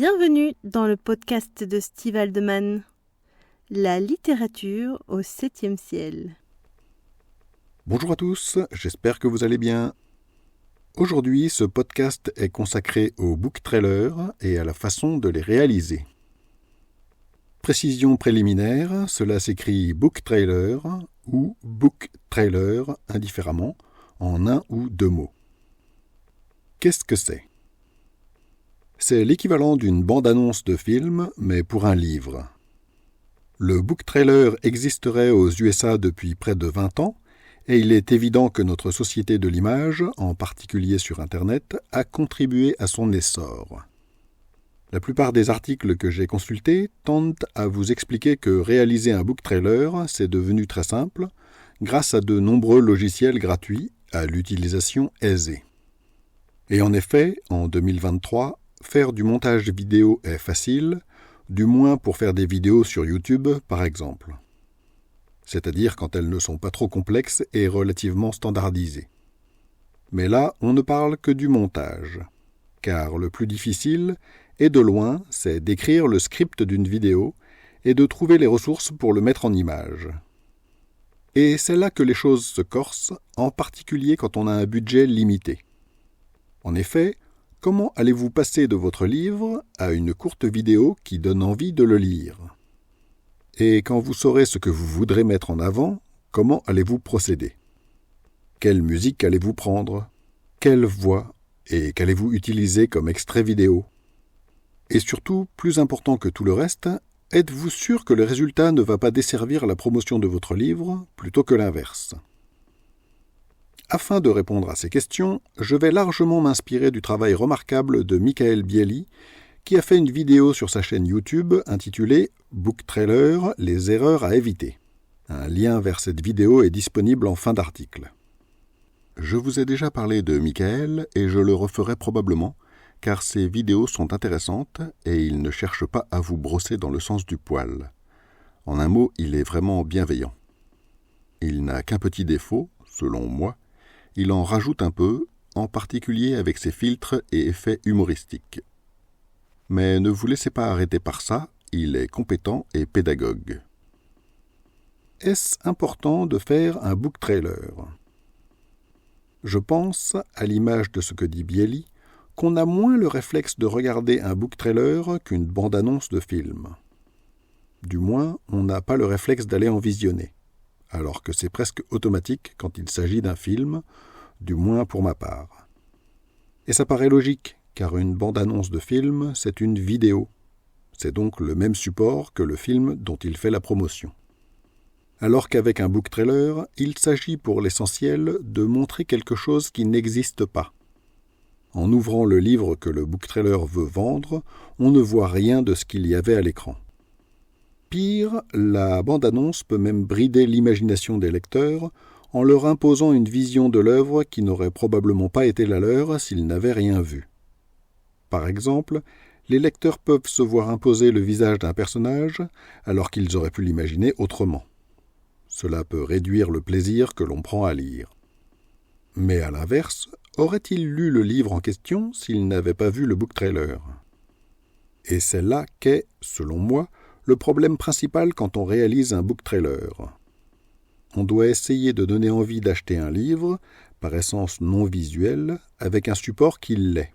Bienvenue dans le podcast de Steve Haldeman, la littérature au 7e ciel. Bonjour à tous, j'espère que vous allez bien. Aujourd'hui, ce podcast est consacré aux book trailers et à la façon de les réaliser. Précision préliminaire, cela s'écrit book trailer ou book trailer indifféremment, en un ou deux mots. Qu'est-ce que c'est ? C'est l'équivalent d'une bande-annonce de film, mais pour un livre. Le book trailer existerait aux USA depuis près de 20 ans, et il est évident que notre société de l'image, en particulier sur Internet, a contribué à son essor. La plupart des articles que j'ai consultés tentent à vous expliquer que réaliser un book trailer, c'est devenu très simple, grâce à de nombreux logiciels gratuits, à l'utilisation aisée. Et en effet, en 2023, faire du montage vidéo est facile, du moins pour faire des vidéos sur YouTube, par exemple. C'est-à-dire quand elles ne sont pas trop complexes et relativement standardisées. Mais là, on ne parle que du montage. Car le plus difficile, et de loin, c'est d'écrire le script d'une vidéo et de trouver les ressources pour le mettre en image. Et c'est là que les choses se corsent, en particulier quand on a un budget limité. En effet, comment allez-vous passer de votre livre à une courte vidéo qui donne envie de le lire ? Et quand vous saurez ce que vous voudrez mettre en avant, comment allez-vous procéder ? Quelle musique allez-vous prendre ? Quelle voix ? Et qu'allez-vous utiliser comme extrait vidéo ? Et surtout, plus important que tout le reste, êtes-vous sûr que le résultat ne va pas desservir la promotion de votre livre plutôt que l'inverse ? Afin de répondre à ces questions, je vais largement m'inspirer du travail remarquable de Michael Bieli, qui a fait une vidéo sur sa chaîne YouTube intitulée « Book Trailer, les erreurs à éviter ». Un lien vers cette vidéo est disponible en fin d'article. Je vous ai déjà parlé de Michael et je le referai probablement, car ses vidéos sont intéressantes et il ne cherche pas à vous brosser dans le sens du poil. En un mot, il est vraiment bienveillant. Il n'a qu'un petit défaut, selon moi. Il en rajoute un peu, en particulier avec ses filtres et effets humoristiques. Mais ne vous laissez pas arrêter par ça, il est compétent et pédagogue. Est-ce important de faire un book trailer ? Je pense, à l'image de ce que dit Bieli, qu'on a moins le réflexe de regarder un book trailer qu'une bande-annonce de film. Du moins, on n'a pas le réflexe d'aller en visionner. Alors que c'est presque automatique quand il s'agit d'un film, du moins pour ma part. Et ça paraît logique, car une bande-annonce de film, c'est une vidéo. C'est donc le même support que le film dont il fait la promotion. Alors qu'avec un book trailer, il s'agit pour l'essentiel de montrer quelque chose qui n'existe pas. En ouvrant le livre que le book trailer veut vendre, on ne voit rien de ce qu'il y avait à l'écran. Pire, la bande-annonce peut même brider l'imagination des lecteurs en leur imposant une vision de l'œuvre qui n'aurait probablement pas été la leur s'ils n'avaient rien vu. Par exemple, les lecteurs peuvent se voir imposer le visage d'un personnage alors qu'ils auraient pu l'imaginer autrement. Cela peut réduire le plaisir que l'on prend à lire. Mais à l'inverse, aurait-il lu le livre en question s'il n'avait pas vu le book trailer ? Et c'est là qu'est, selon moi, le problème principal quand on réalise un book trailer. On doit essayer de donner envie d'acheter un livre, par essence non visuel, avec un support qui l'est.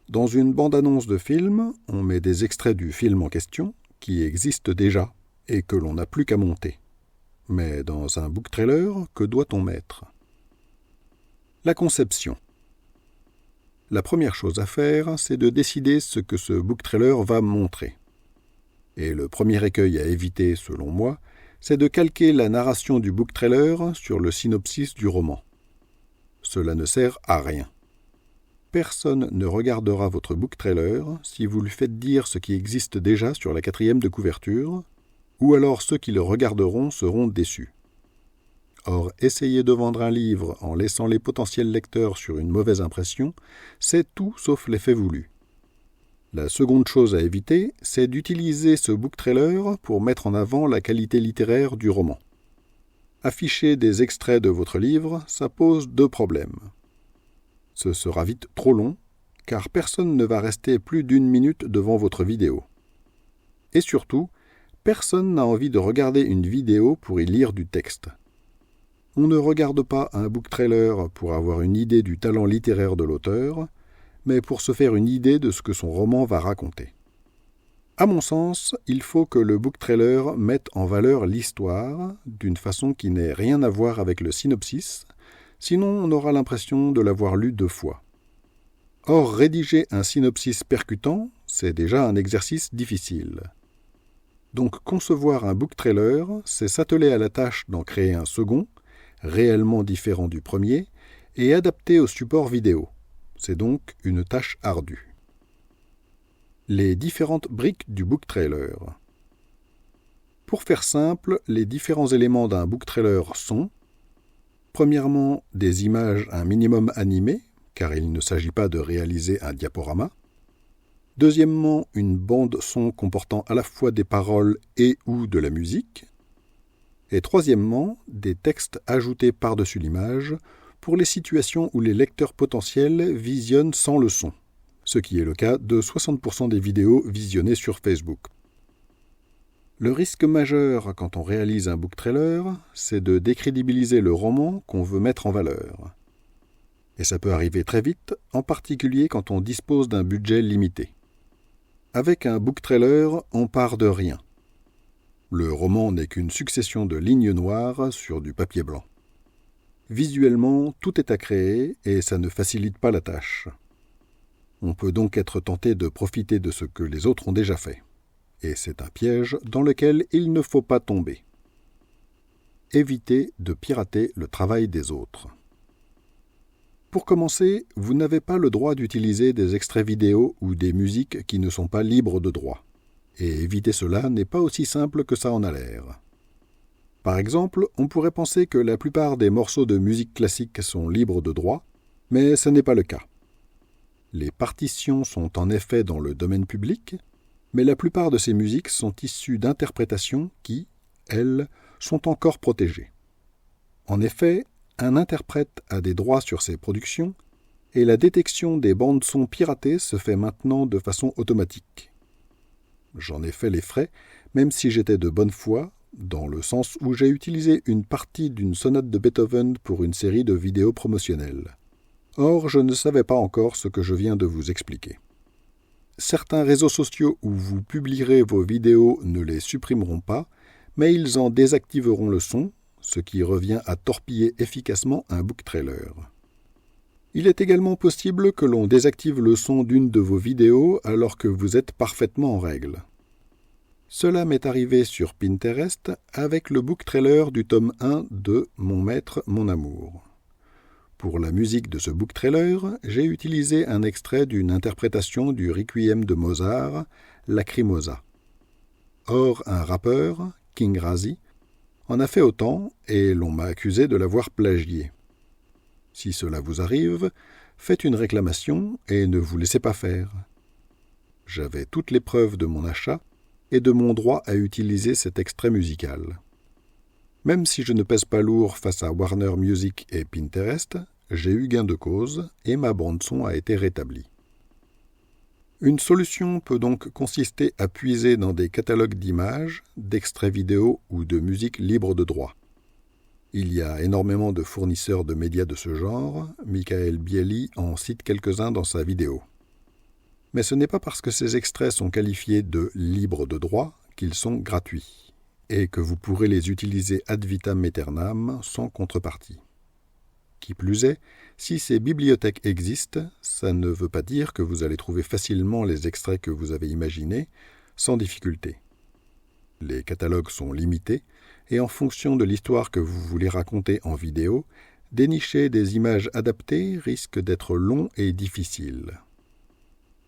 Dans une bande-annonce de film, on met des extraits du film en question, qui existe déjà, et que l'on n'a plus qu'à monter. Mais dans un book trailer, que doit-on mettre ? La conception. La première chose à faire, c'est de décider ce que ce book trailer va montrer. Et le premier écueil à éviter, selon moi, c'est de calquer la narration du book trailer sur le synopsis du roman. Cela ne sert à rien. Personne ne regardera votre book trailer si vous lui faites dire ce qui existe déjà sur la 4e de couverture, ou alors ceux qui le regarderont seront déçus. Or, essayer de vendre un livre en laissant les potentiels lecteurs sur une mauvaise impression, c'est tout sauf l'effet voulu. La seconde chose à éviter, c'est d'utiliser ce book trailer pour mettre en avant la qualité littéraire du roman. Afficher des extraits de votre livre, ça pose deux problèmes. Ce sera vite trop long, car personne ne va rester plus d'1 minute devant votre vidéo. Et surtout, personne n'a envie de regarder une vidéo pour y lire du texte. On ne regarde pas un book trailer pour avoir une idée du talent littéraire de l'auteur, mais pour se faire une idée de ce que son roman va raconter. À mon sens, il faut que le book trailer mette en valeur l'histoire d'une façon qui n'ait rien à voir avec le synopsis, sinon on aura l'impression de l'avoir lu 2 fois. Or, rédiger un synopsis percutant, c'est déjà un exercice difficile. Donc concevoir un book trailer, c'est s'atteler à la tâche d'en créer un second, réellement différent du premier, et adapté au support vidéo. C'est donc une tâche ardue. Les différentes briques du book trailer. Pour faire simple, les différents éléments d'un book trailer sont: premièrement, des images un minimum animées, car il ne s'agit pas de réaliser un diaporama. Deuxièmement, une bande-son comportant à la fois des paroles et ou de la musique. Et troisièmement, des textes ajoutés par-dessus l'image pour les situations où les lecteurs potentiels visionnent sans le son, ce qui est le cas de 60% des vidéos visionnées sur Facebook. Le risque majeur quand on réalise un book trailer, c'est de décrédibiliser le roman qu'on veut mettre en valeur. Et ça peut arriver très vite, en particulier quand on dispose d'un budget limité. Avec un book trailer, on part de rien. Le roman n'est qu'une succession de lignes noires sur du papier blanc. Visuellement, tout est à créer et ça ne facilite pas la tâche. On peut donc être tenté de profiter de ce que les autres ont déjà fait. Et c'est un piège dans lequel il ne faut pas tomber. Évitez de pirater le travail des autres. Pour commencer, vous n'avez pas le droit d'utiliser des extraits vidéo ou des musiques qui ne sont pas libres de droit. Et éviter cela n'est pas aussi simple que ça en a l'air. Par exemple, on pourrait penser que la plupart des morceaux de musique classique sont libres de droit, mais ce n'est pas le cas. Les partitions sont en effet dans le domaine public, mais la plupart de ces musiques sont issues d'interprétations qui, elles, sont encore protégées. En effet, un interprète a des droits sur ses productions, et la détection des bandes-son piratées se fait maintenant de façon automatique. J'en ai fait les frais, même si j'étais de bonne foi, dans le sens où j'ai utilisé une partie d'une sonate de Beethoven pour une série de vidéos promotionnelles. Or, je ne savais pas encore ce que je viens de vous expliquer. Certains réseaux sociaux où vous publierez vos vidéos ne les supprimeront pas, mais ils en désactiveront le son, ce qui revient à torpiller efficacement un book trailer. Il est également possible que l'on désactive le son d'une de vos vidéos alors que vous êtes parfaitement en règle. Cela m'est arrivé sur Pinterest avec le book trailer du tome 1 de Mon maître, mon amour. Pour la musique de ce book trailer, j'ai utilisé un extrait d'une interprétation du Requiem de Mozart, Lacrimosa. Or, un rappeur, King Razzie, en a fait autant et l'on m'a accusé de l'avoir plagié. Si cela vous arrive, faites une réclamation et ne vous laissez pas faire. J'avais toutes les preuves de mon achat et de mon droit à utiliser cet extrait musical. Même si je ne pèse pas lourd face à Warner Music et Pinterest, j'ai eu gain de cause et ma bande-son a été rétablie. Une solution peut donc consister à puiser dans des catalogues d'images, d'extraits vidéo ou de musique libre de droit. Il y a énormément de fournisseurs de médias de ce genre, Michael Bieli en cite quelques-uns dans sa vidéo. Mais ce n'est pas parce que ces extraits sont qualifiés de libres de droit qu'ils sont gratuits, et que vous pourrez les utiliser ad vitam aeternam sans contrepartie. Qui plus est, si ces bibliothèques existent, ça ne veut pas dire que vous allez trouver facilement les extraits que vous avez imaginés, sans difficulté. Les catalogues sont limités, et en fonction de l'histoire que vous voulez raconter en vidéo, dénicher des images adaptées risque d'être long et difficile.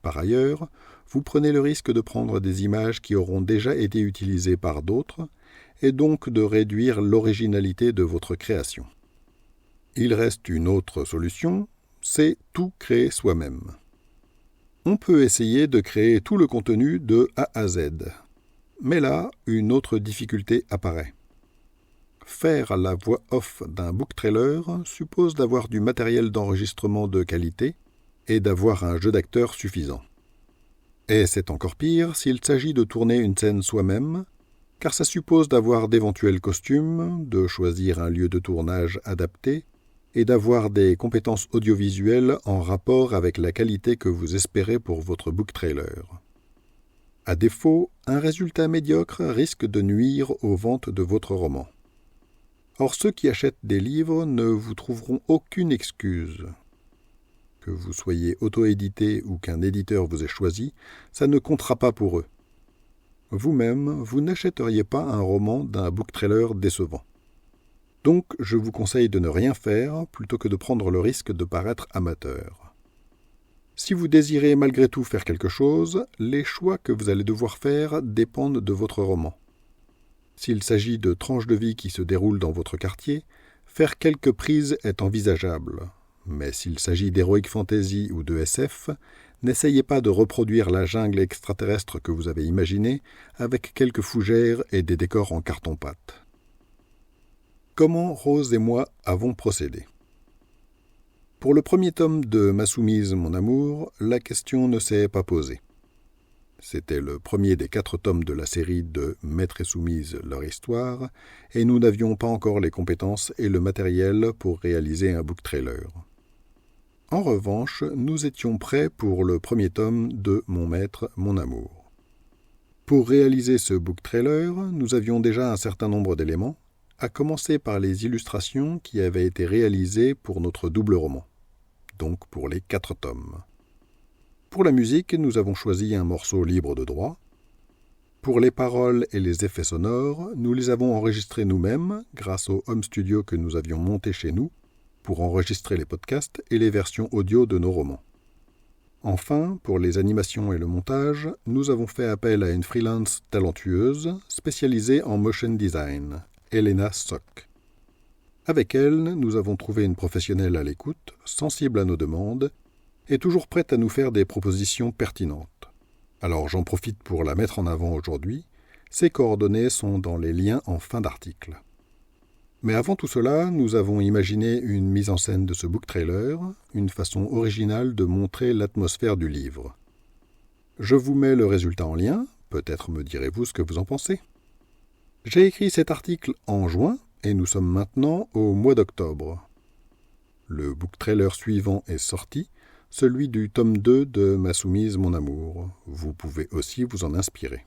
Par ailleurs, vous prenez le risque de prendre des images qui auront déjà été utilisées par d'autres, et donc de réduire l'originalité de votre création. Il reste une autre solution, c'est tout créer soi-même. On peut essayer de créer tout le contenu de A à Z. Mais là, une autre difficulté apparaît. Faire la voix off d'un book trailer suppose d'avoir du matériel d'enregistrement de qualité et d'avoir un jeu d'acteur suffisant. Et c'est encore pire s'il s'agit de tourner une scène soi-même, car ça suppose d'avoir d'éventuels costumes, de choisir un lieu de tournage adapté et d'avoir des compétences audiovisuelles en rapport avec la qualité que vous espérez pour votre book trailer. À défaut, un résultat médiocre risque de nuire aux ventes de votre roman. Or, ceux qui achètent des livres ne vous trouveront aucune excuse. Que vous soyez auto-édité ou qu'un éditeur vous ait choisi, ça ne comptera pas pour eux. Vous-même, vous n'achèteriez pas un roman d'un book trailer décevant. Donc, je vous conseille de ne rien faire plutôt que de prendre le risque de paraître amateur. Si vous désirez malgré tout faire quelque chose, les choix que vous allez devoir faire dépendent de votre roman. S'il s'agit de tranches de vie qui se déroulent dans votre quartier, faire quelques prises est envisageable. Mais s'il s'agit d'heroic fantasy ou de SF, n'essayez pas de reproduire la jungle extraterrestre que vous avez imaginée avec quelques fougères et des décors en carton-pâte. Comment Rose et moi avons procédé ? Pour le premier tome de Ma soumise, mon amour, la question ne s'est pas posée. C'était le premier des 4 tomes de la série de Maître et soumise, leur histoire, et nous n'avions pas encore les compétences et le matériel pour réaliser un book trailer. En revanche, nous étions prêts pour le premier tome de Mon maître, mon amour. Pour réaliser ce book trailer, nous avions déjà un certain nombre d'éléments, à commencer par les illustrations qui avaient été réalisées pour notre double roman, donc pour les 4 tomes. Pour la musique, nous avons choisi un morceau libre de droit. Pour les paroles et les effets sonores, nous les avons enregistrés nous-mêmes grâce au home studio que nous avions monté chez nous pour enregistrer les podcasts et les versions audio de nos romans. Enfin, pour les animations et le montage, nous avons fait appel à une freelance talentueuse spécialisée en motion design, Elena Sock. Avec elle, nous avons trouvé une professionnelle à l'écoute, sensible à nos demandes, et toujours prête à nous faire des propositions pertinentes. Alors j'en profite pour la mettre en avant aujourd'hui. Ses coordonnées sont dans les liens en fin d'article. Mais avant tout cela, nous avons imaginé une mise en scène de ce book trailer, une façon originale de montrer l'atmosphère du livre. Je vous mets le résultat en lien, peut-être me direz-vous ce que vous en pensez. J'ai écrit cet article en juin, et nous sommes maintenant au mois d'octobre. Le book trailer suivant est sorti, celui du tome 2 de Ma soumise, mon amour. Vous pouvez aussi vous en inspirer.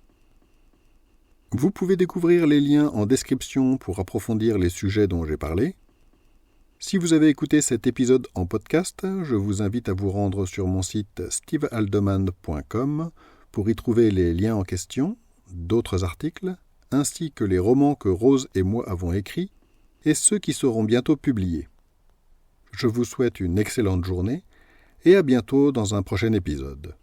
Vous pouvez découvrir les liens en description pour approfondir les sujets dont j'ai parlé. Si vous avez écouté cet épisode en podcast, je vous invite à vous rendre sur mon site stevehaldeman.com pour y trouver les liens en question, d'autres articles, ainsi que les romans que Rose et moi avons écrits et ceux qui seront bientôt publiés. Je vous souhaite une excellente journée et à bientôt dans un prochain épisode.